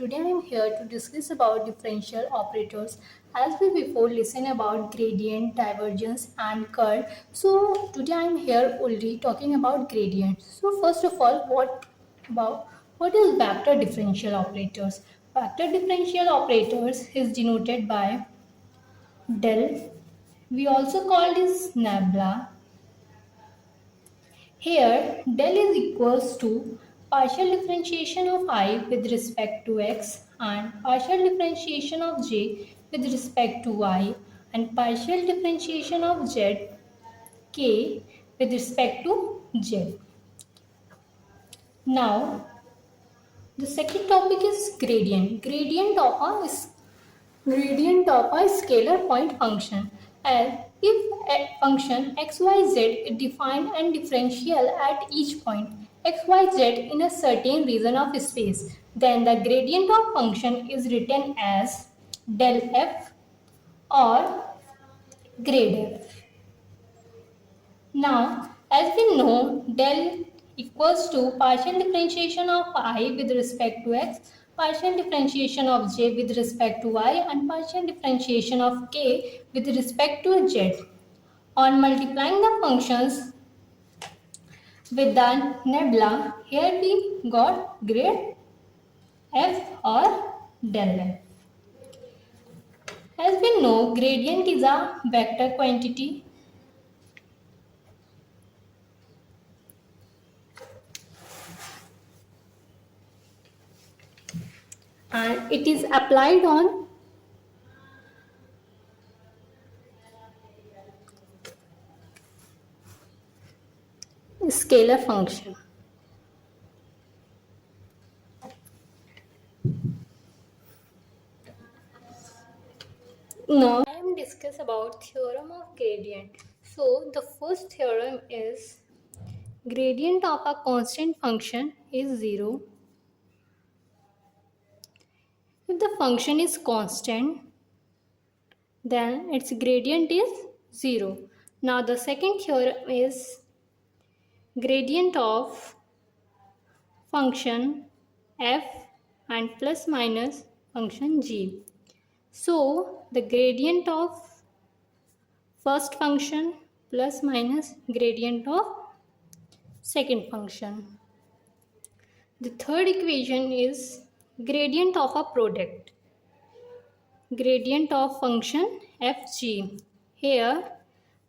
Today I am here to discuss about differential operators. As we before listen about gradient, divergence and curl. So today I am here only talking about gradient. So first of all, what is vector differential operators? Vector differential operators is denoted by del. We also call this nabla. Here, del is equals to partial differentiation of I with respect to x and partial differentiation of j with respect to y and partial differentiation of z k with respect to z. Now, the second topic is gradient. Gradient of a scalar point function, and if a function xyz is defined and differential at each point xyz in a certain region of space, then the gradient of function is written as del f or grade f. Now, as we know, del equals to partial differentiation of I with respect to x, partial differentiation of j with respect to y, and partial differentiation of k with respect to z. On multiplying the functions with the nebula, here we got grade f or del f. As we know, gradient is a vector quantity and it is applied on scalar function. Now I am discuss about theorem of gradient. So the first theorem is gradient of a constant function is 0 if the function is constant, then its gradient is 0. Now the second theorem is gradient of function f and plus minus function g. So the gradient of first function plus minus gradient of second function. The third equation is gradient of a product. Gradient of function fg. Here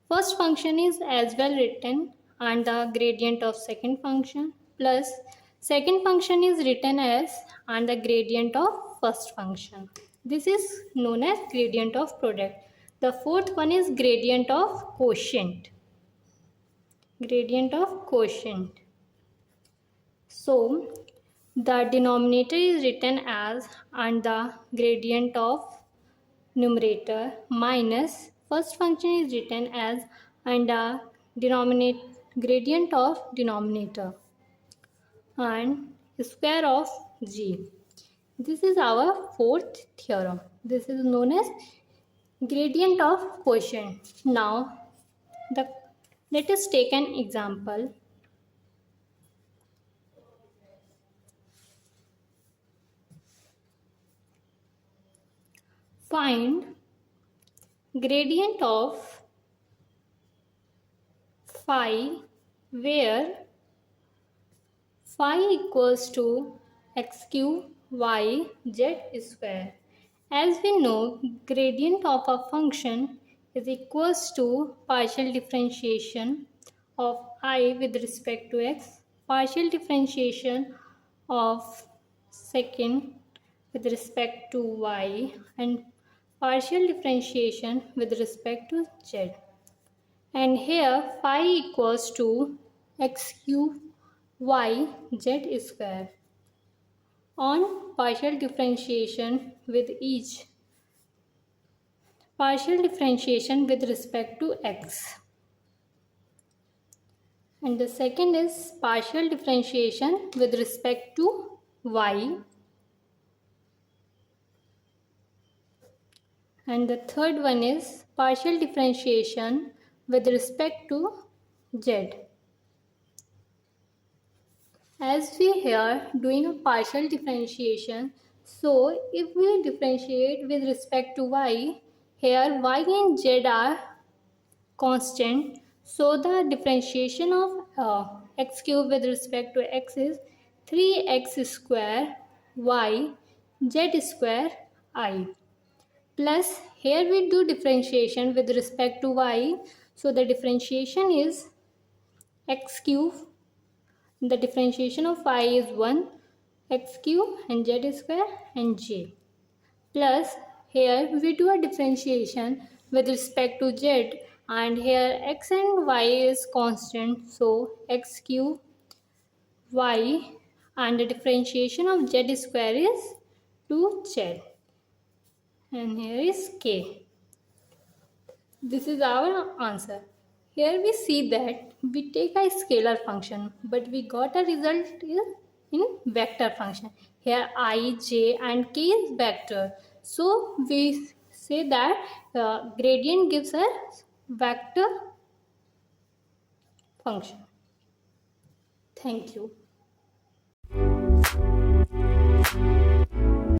first function is as well written and the gradient of second function plus second function is written as and the gradient of first function. This is known as gradient of product. The fourth one is gradient of quotient. Gradient of quotient. So the denominator is written as and the gradient of numerator minus first function is written as and the gradient of denominator and square of g. This is our fourth theorem. This is known as gradient of quotient. Now let us take an example. Find gradient of phi where phi equals to x cube y z square. As we know, gradient of a function is equals to partial differentiation of I with respect to x, partial differentiation of second with respect to y, and partial differentiation with respect to z. And here phi equals to x cube y z square on partial differentiation with each partial differentiation with respect to x. And the second is partial differentiation with respect to y. And the third one is partial differentiation with respect to z. As we here doing a partial differentiation, So if we differentiate with respect to y, here y and z are constant. So the differentiation of x cube with respect to x is 3x square y z square I. Plus here we do differentiation with respect to y. So the differentiation is x cube. The differentiation of y is 1 x cube and z square and j. Plus here we do a differentiation with respect to z, and here x and y is constant, so x cube y, and the differentiation of z square is 2z, and here is k. This is our answer. Here we see that we take a scalar function, but we got a result in vector function. Here I, j and k is vector. So we say that gradient gives us vector function. Thank you.